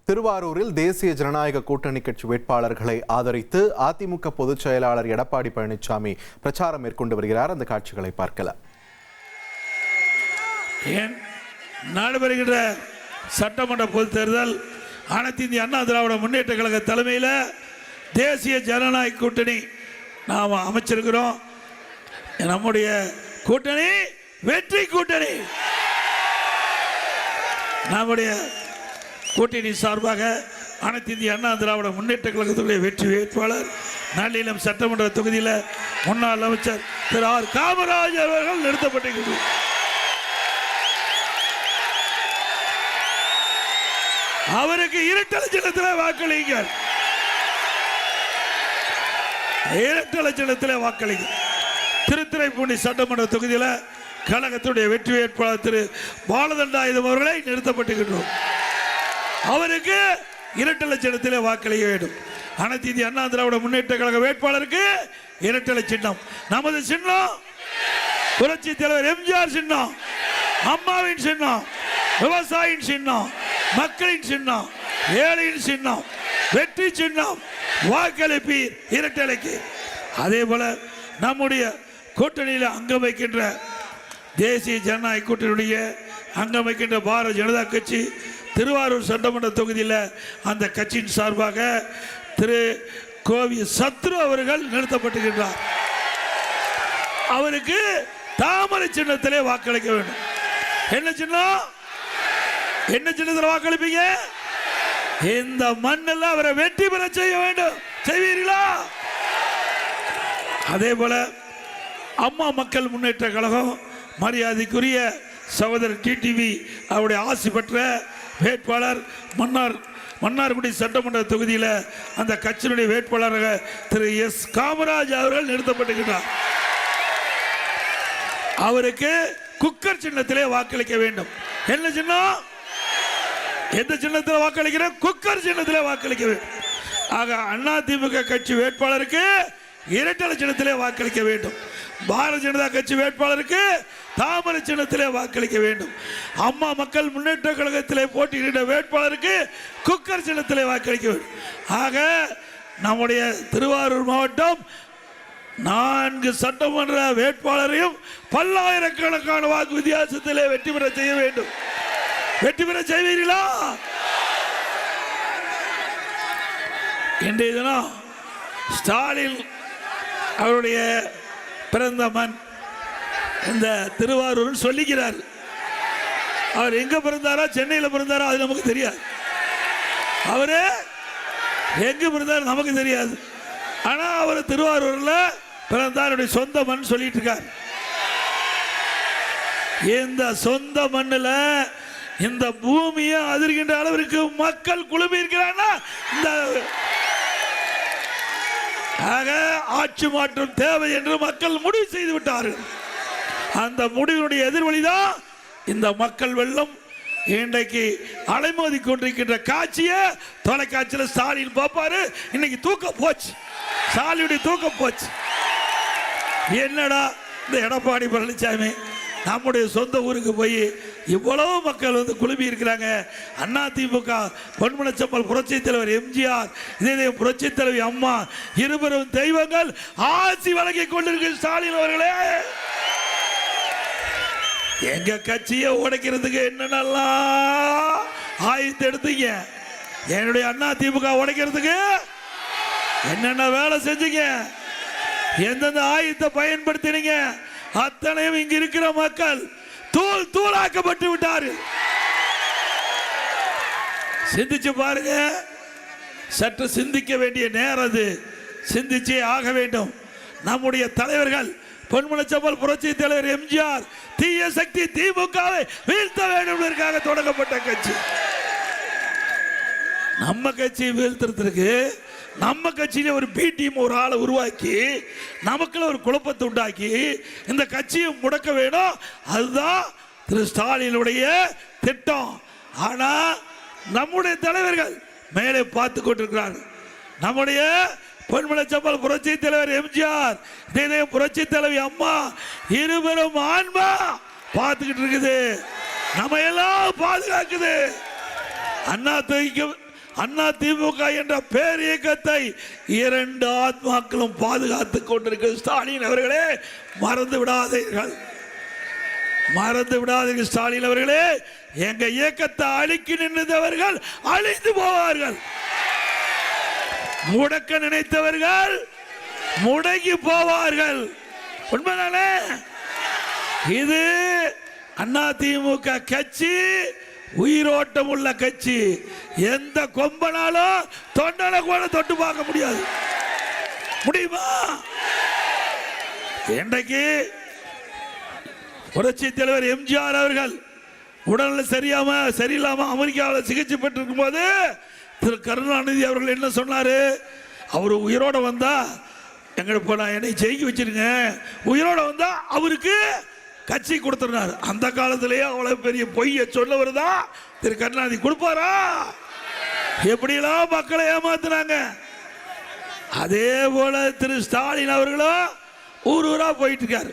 திருவாரூரில் தேசிய ஜனநாயக கூட்டணி கட்சி வேட்பாளர்களை ஆதரித்து அதிமுக பொதுச் செயலாளர் எடப்பாடி பழனிசாமி பிரச்சாரம் மேற்கொண்டு வருகிறார். அந்த காட்சிகளை பார்க்கலாம். நடைபெறுகின்ற சட்டமன்ற பொதுத் தேர்தல் அனைத்து இந்திய அண்ணா திராவிட முன்னேற்ற கழக தலைமையில் தேசிய ஜனநாயக கூட்டணி நாம் அமைச்சிருக்கிறோம். நம்முடைய கூட்டணி வெற்றி கூட்டணி. நம்முடைய கூட்டணி சார்பாக அனைத்து இந்திய அண்ணா திராவிட முன்னேற்ற கழகத்துடைய வெற்றி வேட்பாளர் நல்லிலம் சட்டமன்ற தொகுதியில் முன்னாள் அமைச்சர் திரு ஆர் காமராஜ் அவர்கள் நிறுத்தப்பட்டிருக்கிறார். அவருக்கு இரட்டை சின்னத்தில் வாக்களிங்கள், இரட்டை சின்னத்தில் வாக்களிங்கள். திருத்துறைப்பூண்டி சட்டமன்ற தொகுதியில் கழகத்துடைய வெற்றி வேட்பாளர் திரு பாலதண்டாயுதம் அவர்களை நிறுத்தப்பட்டிருக்கிறோம். அவருக்கு இரட்டை சின்னத்தில் வாக்களிக்க வேண்டும். அனைத்து இந்திய அண்ணா திராவிட முன்னேற்ற கழக வேட்பாளருக்கு இரட்டை சின்னம். நமது சின்னம் புரட்சி தலைவர் எம்ஜிஆர் சின்னம், அம்மாவின் சின்னம், விவசாயியின் சின்னம், மக்களின் சின்னம், ஏழையின் சின்னம், வெற்றி சின்னம். வாக்களிப்பீர் இரட்டைக்கு. அதே போல நம்முடைய கூட்டணியில் அங்கம் வைக்கின்ற தேசிய ஜனநாயக கூட்டணியுடைய அங்கம் வைக்கின்ற பாரதிய ஜனதா கட்சி திருவாரூர் சட்டமன்ற தொகுதியில் அந்த கட்சியின் சார்பாக திரு கோவி சத்ரு அவர்கள் நிறுத்தப்பட்டிருக்கிறார். அவருக்கு தாமரை சின்னத்திலே வாக்களிக்க வேண்டும். என்ன சின்னம்? என்ன சின்னத்தில் வாக்களிப்பீங்க? இந்த மண்ணில் அவரை வெற்றி பெற செய்ய வேண்டும். செய்வீர்களா? அதே போல அம்மா மக்கள் முன்னேற்ற கழகம் மரியாதைக்குரிய சகோதரர் டிடிவி அவருடைய ஆசி பெற்ற வேட்பாளர் மன்னார்குடி சட்டமன்ற தொகுதியில் அந்த கட்சியினுடைய வேட்பாளராக திரு எஸ் காமராஜ் அவர்கள் நிறுத்தப்பட்டிருக்கிறார். அவருக்கு குக்கர் சின்னத்திலே வாக்களிக்க வேண்டும். என்ன சின்னம்? எந்த சின்னத்தில் வாக்களிக்கிறோம்? குக்கர் சின்னத்திலே வாக்களிக்க வேண்டும். ஆக அதிமுக கட்சி வேட்பாளருக்கு இரட்டை சின்னத்திலே வாக்களிக்க வேண்டும். பாரதிய ஜனதா கட்சி வேட்பாளருக்கு தாமரை சின்னத்திலே வாக்களிக்க வேண்டும். அம்மா மக்கள் முன்னேற்ற கழகத்திலே போட்டியிட வேட்பாளருக்கு குக்கர் சின்னத்திலே வாக்களிக்க வேண்டும். ஆக நம்முடைய திருவாரூர் மாவட்டம் 4 சட்டமன்ற வேட்பாளரையும் பல்லாயிரக்கணக்கான வாக்கு வித்தியாசத்திலே வெற்றி பெற செய்ய வேண்டும். வெற்றி பெற செய்வீர்களா? இன்றைய தினம் ஸ்டாலின் அவருடைய பிறந்த மண் இந்த திருவாரூர் சொல்லிக்கிறார். அவர் எங்க பிறந்தாரா, சென்னையில் பிறந்தாரா அது நமக்கு தெரியாது. அவரு எங்க பிறந்தார் நமக்கு தெரியாது. ஆனா அவர் திருவாரூர்ல பிறந்தார், சொந்த மண் சொல்லிட்டு இருக்கார். இந்த சொந்த மண்ணில் இந்த பூமியை அதிர்கின்ற அளவிற்கு மக்கள் குழுமி இருக்கிறாங்கன்னா இந்த ஆட்சி மாற்றம் தேவை என்று மக்கள் முடிவு செய்து விட்டார்கள். அந்த முடிவினுடைய எதிர்வழிதான் இந்த மக்கள் வெள்ளம். இன்றைக்கு அலைமோதி கொண்டிருக்கின்ற காட்சியை தொலைக்காட்சியில் ஸ்டாலின் பார்ப்பாரு. இன்னைக்கு தூக்கம் போச்சு, ஸ்டாலினுடைய தூக்கம் போச்சு. என்னடா இந்த எடப்பாடி பழனிசாமி நம்முடைய சொந்த ஊருக்கு போய் இவ்வளவு மக்கள் குழுமி இருக்கிறாங்க. அதிமுக பொன்மனச்செம்மல் புரட்சி தலைவர் எம்ஜிஆர், இதே புரட்சி தலைவி அம்மா, இருவரும் தெய்வங்கள் ஆட்சி வழங்கி கொண்டிருக்கிற ஸ்டாலின் அவர்களே, எங்க கட்சியை உடைக்கிறதுக்கு என்னென்னலாம் ஆயுதத்தை எடுத்தீங்க? என்னுடைய அதிமுக உடைக்கிறதுக்கு என்னென்ன வேலை செஞ்சீங்க? எந்தெந்த ஆயுதத்தை பயன்படுத்தினீங்க? அத்தனையும் இங்க இருக்கிற மக்கள் தூள் தூளாக்கப்பட்டு விட்டார்கள். சிந்திச்சு பாருங்க. சற்று சிந்திக்க வேண்டிய நேரம் அது. சிந்திச்சே ஆக வேண்டும். நம்முடைய தலைவர்கள் பொன்மனச்செம்மல் புரட்சி தலைவர் எம்ஜிஆர் தீய சக்தி திமுகவை வீழ்த்த வேண்டும் தொடங்கப்பட்ட கட்சி. நம்ம கட்சியை வீழ்த்துறதுக்கு நம்ம கட்சியில ஒரு பி டீம் ஒரு ஆளை உருவாக்கி நமக்குள்ள ஒரு குழப்பத்தை உண்டாக்கி இந்த கட்சியை முடக்க வேணும். அதுதான் திரு ஸ்டாலினுடைய திட்டம். ஆனா நம்முடைய தலைவர்கள் மேலே பார்த்து கொண்டிருக்கிறார்கள். நம்முடைய பொன்மனச்செம்மல் புரட்சி தலைவர் எம்ஜிஆர், இதே புரட்சி தலைவி அம்மா, இருவரும் ஆன்மா பார்த்துக்கிட்டு இருக்குது. நம்ம எல்லாம் பாதுகாக்குது. அண்ணா திமுக என்ற பேர் இயக்கத்தை 2 ஆத்மாக்களும் பாதுகாத்துக் கொண்டிருக்கிற ஸ்டாலின் அவர்களே, மறந்து விடாதீர்கள், மறந்து விடாதீர்கள். ஸ்டாலின் அவர்களே, எங்க இயக்கத்தை அழிக்க நின்றவர்கள் அழிந்து போவார்கள், முடக்க நினைத்தவர்கள் முடங்கி போவார்கள். உண்மைதானே? இது அண்ணா திமுக கட்சி உயிரோட்டம் உள்ள கட்சி. எந்த கொம்பனாலும் தொண்டனை கூட தொட்டு பார்க்க முடியாது. முடியுமா? இன்றைக்கு புரட்சி தலைவர் எம்ஜிஆர் அவர்கள் உடல்நிலை சரியில்லாம அமெரிக்காவில் சிகிச்சை பெற்றிருக்கும் போது திரு கருணாநிதி அவர்கள் என்ன சொன்னாரு? அவர் உயிரோட வந்தா என்னை ஜெயிக்க வச்சிருங்க, உயிரோட வந்தா அவருக்கு கட்சி கொடுத்துருந்தார். அந்த காலத்திலேயே அவ்வளவு பெரிய பொய்யை சொல்லவர் தான் திரு கருணாநிதி. கொடுப்பாரா? எப்படியெல்லாம் மக்களை ஏமாத்துனாங்க. அதே போல திரு ஸ்டாலின் அவர்களும் ஊரா போயிட்டு இருக்காரு.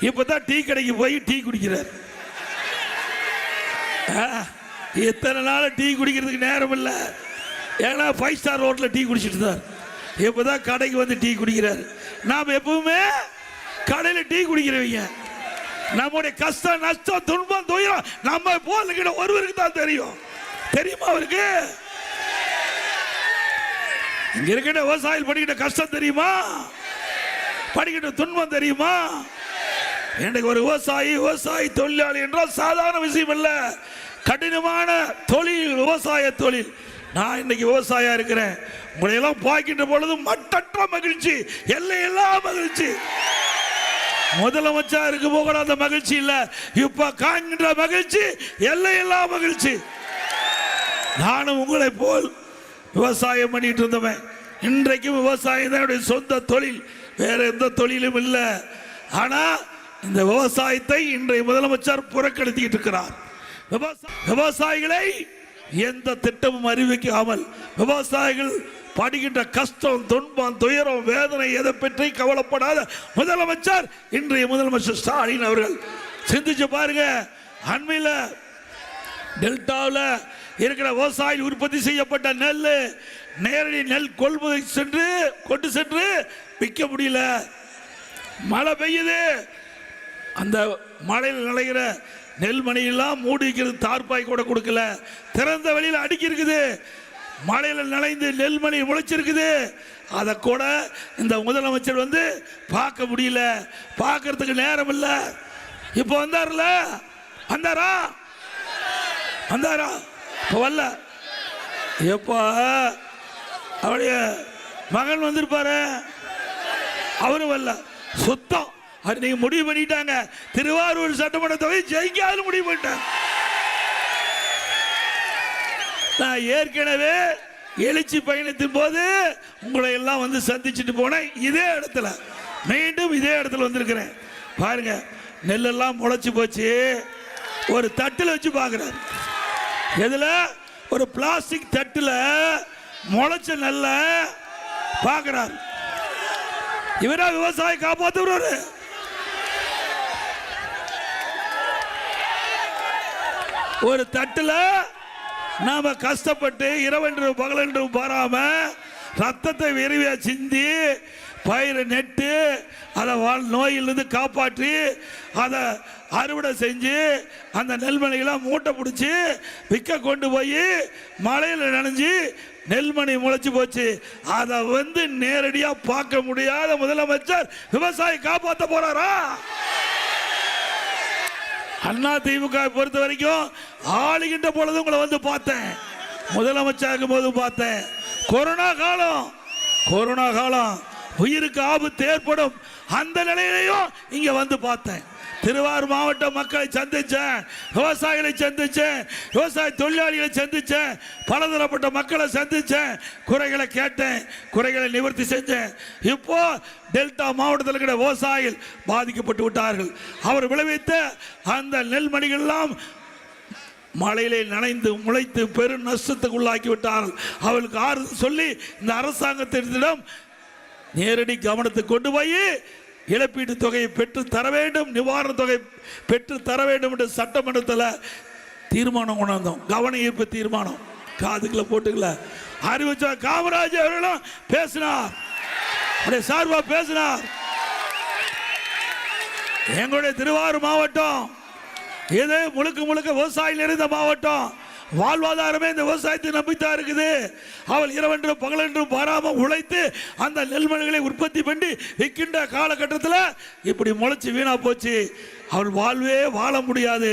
இப்பதான் டீ கடைக்கு போய் டீ குடிக்கிறார். இத்தனை நாள் டீ குடிக்கிறதுக்கு நேரம் இல்லை. ஏன்னா 5 ஸ்டார் ஹோட்டலில் டீ குடிச்சிட்டு தான் இப்பதான் கடைக்கு வந்து டீ குடிக்கிறார். நாம் எப்பவுமே கடையில் டீ குடிக்கிறவங்க. நம்முடைய கஷ்டம் நஷ்டம் துன்பம் துயரம் நம்ம போல ஒருவருக்கு தான் தெரியும். தெரியுமா அவருக்கு? இங்க இருக்கின்ற விவசாயிகள் படிக்கிட்ட கஷ்டம் தெரியுமா? படிக்கிட்ட துன்பம் தெரியுமா? எனக்கு ஒரு விவசாயி தொழிலாளி என்றால் சாதாரண விஷயம் அல்ல. கடினமான தொழில், விவசாய தொழில். நான் இன்னைக்கு விவசாயியா இருக்கிறேன். உங்களை எல்லாம் பார்க்கின்ற பொழுது மட்டற்ற மகிழ்ச்சி, எல்லையெல்லாம் மகிழ்ச்சி. முதலமைச்சர் இருக்கு போக அந்த மகிழ்ச்சி இல்ல, இப்ப காண்கின்ற மகிழ்ச்சி எல்லையெல்லாம் மகிழ்ச்சி. நானும் உங்களை போல் விவசாயம் பண்ணிட்டு இருந்தவன். இன்றைக்கும் விவசாயம் தான் என்னுடைய சொந்த தொழில், வேற எந்த தொழிலும் இல்லை. ஆனா இந்த விவசாயத்தை இன்றைய முதலமைச்சர் புறக்கணித்துக்கிட்டு இருக்கிறார். விவசாயிகளை எந்த திட்டமும் அறிவிக்காமல் விவசாயிகள் படுகின்ற கஷ்டம் துன்பம் துயரம் வேதனை எதை பற்றி கவலைப்படாத முதலமைச்சர் இன்றைய முதலமைச்சர் ஸ்டாலின் அவர்கள். சிந்திச்சு பாருங்க. அண்மையில் டெல்டாவில் இருக்கிற விவசாயி உற்பத்தி செய்யப்பட்ட நெல் நேரடி நெல் கொள்முதல் கொண்டு சென்று விற்க முடியல. மழை பெய்யுது, அந்த மழையில் நுழைகிற நெல்மணியெல்லாம் மூடி வைக்கிறது, தார்பாய் கூட கொடுக்கல, திறந்த வெளியில் அடுக்கி இருக்குது. மழையில் நனைந்து நெல்மணி முளைச்சிருக்குது, அதை கூட இந்த முதலமைச்சர் வந்து பார்க்க முடியல, பார்க்கறதுக்கு நேரம் இல்லை. இப்போ வந்தார்ல, வந்தாரா வரல. எப்போ அவருடைய மகன் வந்திருப்பாரு, அவரும் வரல. சுத்தம் அது நீங்க முடிவு பண்ணிட்டாங்க. திருவாரூர் சட்டமன்ற தொகுதி ஜெயிக்காது முடிவு பண்ணிட்டாங்க. நான் ஏற்கனவே எழுச்சி பயணத்தின் போது உங்களை எல்லாம் வந்து சந்திச்சுட்டு போனேன். இதே இடத்துல மீண்டும் இதே இடத்துல வந்திருக்கிறேன். பாருங்க, நெல்லெல்லாம் முளைச்சு போச்சு. ஒரு தட்டில் வச்சு பார்க்குறாரு. எதுல? ஒரு பிளாஸ்டிக் தட்டில் முளைச்ச நெல்ல பார்க்குறாரு. இவரா விவசாயி காப்பாற்றுறாரு. ஒரு தட்டில் நாம கஷ்டப்பட்டு இரவென்று பகலென்று பாராம ரத்தத்தை விரைவியா சிந்தி பயிரை நெட்டு அதை நோயிலிருந்து காப்பாற்றி அதை அறுவடை செஞ்சு அந்த நெல்மணிகளாம் மூட்டை பிடிச்சி விற்க கொண்டு போய் மழையில் நனைஞ்சு நெல்மணி முளைச்சு போச்சு. அதை வந்து நேரடியா பார்க்க முடியாத முதலமைச்சர் விவசாயி காப்பாற்ற போறாரா? அண்ணா திமுக பொறுத்த வரைக்கும் ஆளுகின்ற பொழுது உங்களை வந்து பார்த்தேன், முதலமைச்சர் போது பார்த்தேன். கொரோனா காலம் உயிருக்கு ஆபத்து ஏற்படும் அந்த நிலையிலையும் இங்க வந்து பார்த்தேன். திருவாரூர் மாவட்ட மக்களை சந்திச்சேன், விவசாயிகளை சந்திச்சேன், விவசாய தொழிலாளிகளை சந்திச்சேன், பலதரப்பட்ட மக்களை சந்திச்சேன், குறைகளை கேட்டேன், குறைகளை நிவர்த்தி செஞ்சேன். இப்போ டெல்டா மாவட்டத்தில் இருக்கிற விவசாயிகள் பாதிக்கப்பட்டு விட்டார்கள். அவர் விளைவித்த அந்த நெல்மணிகள் எல்லாம் மழையிலே நனைந்து முளைத்து பெரும் நஷ்டத்துக்கு உள்ளாக்கி விட்டார்கள். அவர்களுக்கு ஆறுதல் சொல்லி இந்த அரசாங்கத்திடம் நேரடி கவனத்தை கொண்டு போய் இழப்பீட்டு தொகையை பெற்று தர வேண்டும், நிவாரண தொகை பெற்று தர வேண்டும் என்று சட்டமன்றத்தில் தீர்மானம் கொண்டு வந்தோம். கவன ஈர்ப்பு தீர்மானம் காதுக்குள்ள போட்டுக்கல. அறிவிச்சார் காமராஜ் அவர்களும் பேசினார், சார்பா பேசினார். எங்களுடைய திருவாரூர் மாவட்டம் இது முழுக்க முழுக்க விவசாயம் நிறைந்த மாவட்டம். வாழ்வாதாரமே இந்த விவசாயத்தை நம்பித்தான் இருக்குது. அவள் இரவென்றும் பகலென்றும் பாராமல் உழைத்து அந்த நெல்மணிகளை உற்பத்தி பண்ணி விற்கின்ற காலகட்டத்தில் இப்படி முளைச்சி வீணா போச்சு. அவள் வாழ்வே வாழ முடியாது.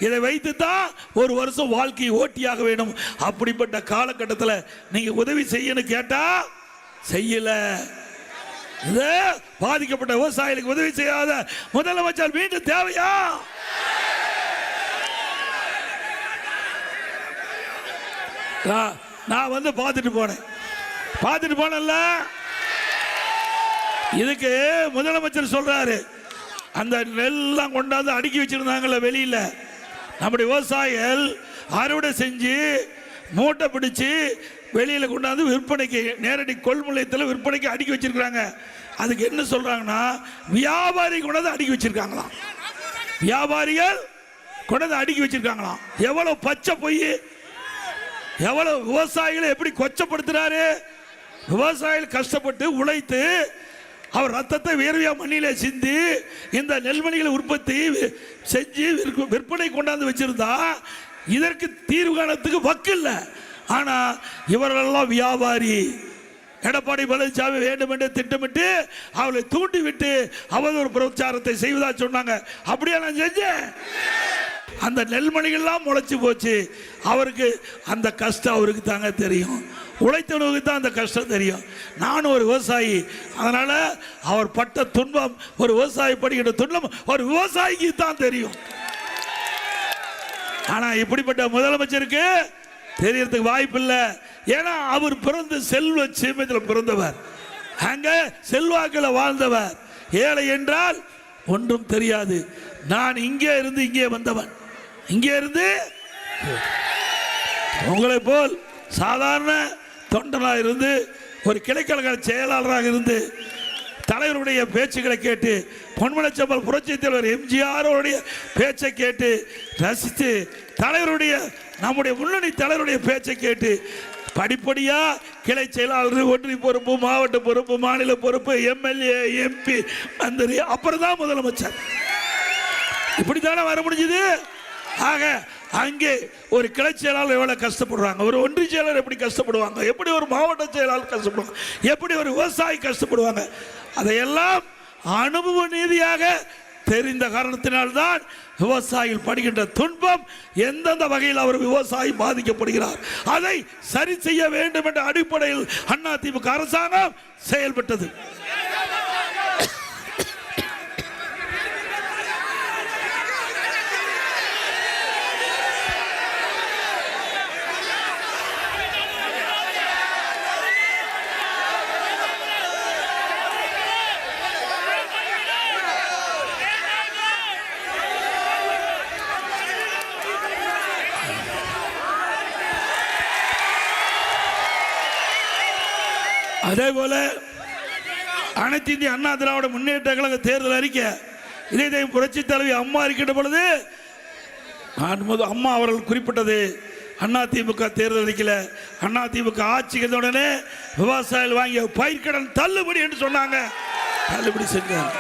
இதை வைத்து தான் ஒரு வருஷம் வாழ்க்கையை ஓட்டியாக வேணும். அப்படிப்பட்ட காலகட்டத்தில் நீங்க உதவி செய்யணும் கேட்டா செய்யல. இது பாதிக்கப்பட்ட விவசாயிகளுக்கு உதவி செய்யாத முதலமைச்சர் மீண்டும் தேவையா? நான் வந்து பார்த்துட்டு போனேன்ல. இதுக்கு முதலமைச்சர் சொல்றாரு, அந்த நெல்லாம் கொண்டாந்து அடுக்கி வச்சிருந்தாங்கல்ல வெளியில, நம்முடைய விவசாயிகள் அறுவடை செஞ்சு மூட்டை பிடிச்சு வெளியில கொண்டாந்து விற்பனைக்கு நேரடி கொள்முதலத்தில் விற்பனைக்கு அடுக்கி வச்சிருக்காங்க. அதுக்கு என்ன சொல்றாங்கன்னா, வியாபாரி கொண்டாந்து அடுக்கி வச்சிருக்காங்களாம். வியாபாரிகள் கொண்டாந்து அடுக்கி வச்சிருக்காங்களாம். எவ்வளவு பச்சை பொய்! எவ்வளவு விவசாயிகளை எப்படி கொச்சப்படுத்துறாரு! விவசாயிகள் கஷ்டப்பட்டு உழைத்து அவர் ரத்தத்தை வேர்வையா மண்ணிலே சிந்தி இந்த நெல்மணிகளை உற்பத்தி செஞ்சு விற்பனை கொண்டாந்து வச்சிருந்தா இதற்கு தீர்வு காணத்துக்கு வக்கு இல்லை. ஆனா இவரெல்லாம் வியாபாரி. எடப்பாடி பழனிசாமி வேண்டும் என்று திட்டமிட்டு அவளை தூண்டி விட்டு அவதூறு பிரச்சாரத்தை செய்வதா சொன்னாங்க. அப்படியே நான் செஞ்சேன். அந்த நெல்மணிகள்லாம் முளைச்சு போச்சு. அவருக்கு அந்த கஷ்டம் அவருக்கு தாங்க தெரியும். உழைத்தவனுக்கு தான் அந்த கஷ்டம் தெரியும். நானும் ஒரு விவசாயி, அதனால அவர் பட்ட துன்பம், ஒரு விவசாயி படுகின்ற துன்பம் ஒரு விவசாயிக்கு தான் தெரியும். ஆனா இப்படிப்பட்ட முதலமைச்சருக்கு தெரியறதுக்கு வாய்ப்பு இல்லை. ஏன்னா அவர் பிறந்த செல்வ சீமையில் பிறந்தவர், அங்க செல்வாக்கில் வாழ்ந்தவர். ஏழை என்றால் ஒன்றும் தெரியாது. நான் இங்கே இருந்து இங்கே வந்தவன். இங்கே இருந்து உங்களை போல் சாதாரண தொண்டனாக இருந்து ஒரு கிளைக்கழக செயலாளராக இருந்து தலைவருடைய பேச்சுக்களை கேட்டு, பொன்மனச்செம்மல் புரட்சி தலைவர் எம்ஜிஆருடைய பேச்சை கேட்டு ரசித்து, தலைவருடைய நம்முடைய முன்னணி தலைவருடைய பேச்சை கேட்டு படிப்படியா கிளை செயலாளர், ஒன்றிய பொறுப்பு, மாவட்ட பொறுப்பு, மாநில பொறுப்பு, எம்எல்ஏ, எம்பி, மந்திரி, அப்புறம் தான் முதலமைச்சர். இப்படித்தானே வர முடிஞ்சது. ஆக அங்கே ஒரு கிளை செயலாளர் எவ்வளவு கஷ்டப்படுறாங்க, ஒரு ஒன்றிய செயலாளர் எப்படி கஷ்டப்படுவாங்க, எப்படி ஒரு மாவட்ட செயலாளர் கஷ்டப்படுவாங்க, எப்படி ஒரு விவசாயி கஷ்டப்படுவாங்க, அதையெல்லாம் அனுபவ நீதியாக தெரிந்த காரணத்தினால்தான் விவசாயிகள் படுகின்ற துன்பம் எந்தெந்த வகையில் அவர் விவசாயி பாதிக்கப்படுகிறார் அதை சரி செய்ய வேண்டும் என்ற அடிப்படையில் அதிமுக அரசாங்கம் செயல்பட்டது. அதே போல அனைத்து இந்திய அண்ணா திராவிட முன்னேற்ற கழக தேர்தல் அறிக்கை இதே புரட்சி தலைவி அம்மா இருக்கின்ற பொழுது அம்மா அவர்கள் குறிப்பிட்டது, அதிமுக தேர்தல் அறிக்கையில் அதிமுக ஆட்சிக்கு உடனே விவசாயிகள் வாங்கிய பயிர்க்கடன் தள்ளுபடி என்று சொன்னாங்க. தள்ளுபடி செஞ்சாங்க.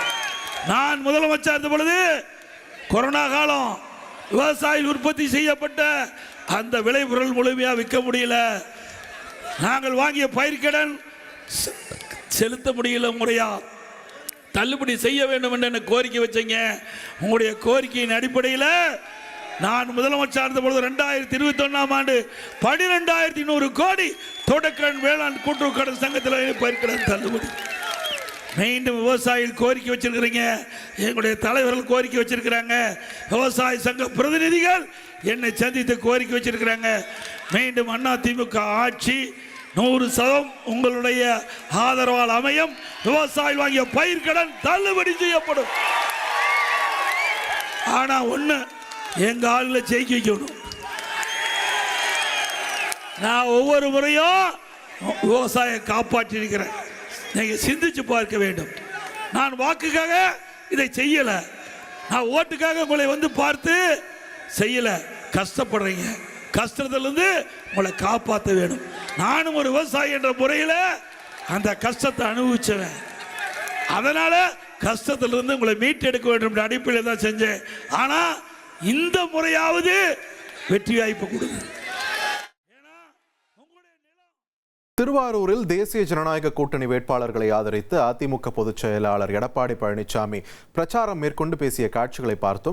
நான் முதலமைச்சர் இருந்த பொழுது கொரோனா காலம், விவசாயிகள் உற்பத்தி செய்யப்பட்ட அந்த விளைபொருள் முழுமையாக விற்க முடியல. நாங்கள் வாங்கிய பயிர்க்கடன் செலுத்த முடியல, முறையா தள்ளுபடி செய்ய வேண்டும் என்று கோரிக்கை வச்சீங்க. உங்களுடைய கோரிக்கையின் அடிப்படையில் நான் முதலமைச்சர் இருந்த பொழுது 2021 ஆண்டு 12,100 கோடி தொடக்கடன் வேளாண் கூட்டுறவு கடன் சங்கத்தில் பயிர்க்கடன் தள்ளுபடி. மீண்டும் விவசாயிகள் கோரிக்கை வச்சிருக்கிறீங்க, எங்களுடைய தலைவர்கள் கோரிக்கை வச்சிருக்கிறாங்க, விவசாய சங்க பிரதிநிதிகள் என்னை சந்தித்து கோரிக்கை வச்சிருக்கிறாங்க. மீண்டும் அதிமுக ஆட்சி 100% உங்களுடைய ஆதரவால் அமையும். விவசாயிகள் வாங்கிய பயிர்க்கடன் தள்ளுபடி செய்யப்படும். ஆனா ஒண்ணு, எங்க ஆளுகளை ஜெயிக்க வைக்கணும். நான் ஒவ்வொரு முறையும் விவசாய காப்பாற்றி இருக்கிறேன். நீங்க சிந்திச்சு பார்க்க வேண்டும். நான் வாக்குக்காக இதை செய்யல, நான் ஓட்டுக்காக உங்களை வந்து பார்த்து செய்யல. கஷ்டப்படுறீங்க, கஷ்டத்திலிருந்து உங்களை காப்பாற்ற வேணும். நானும் ஒரு விவசாயி என்ற முறையில் அந்த கஷ்டத்தை அனுபவிச்சவன். அதனால கஷ்டத்திலிருந்து உங்களை மீட்டெடுக்க வேண்டும் என்ற அடிப்படையில் தான் செஞ்சேன். ஆனா இந்த முறையாவது வெற்றி வாய்ப்பு கொடுங்க. திருவாரூரில் தேசிய ஜனநாயக கூட்டணி வேட்பாளர்களை ஆதரித்து அதிமுக பொதுச் செயலாளர் எடப்பாடி பழனிசாமி பிரச்சாரம் மேற்கொண்டு பேசிய காட்சிகளை பார்த்தோம்.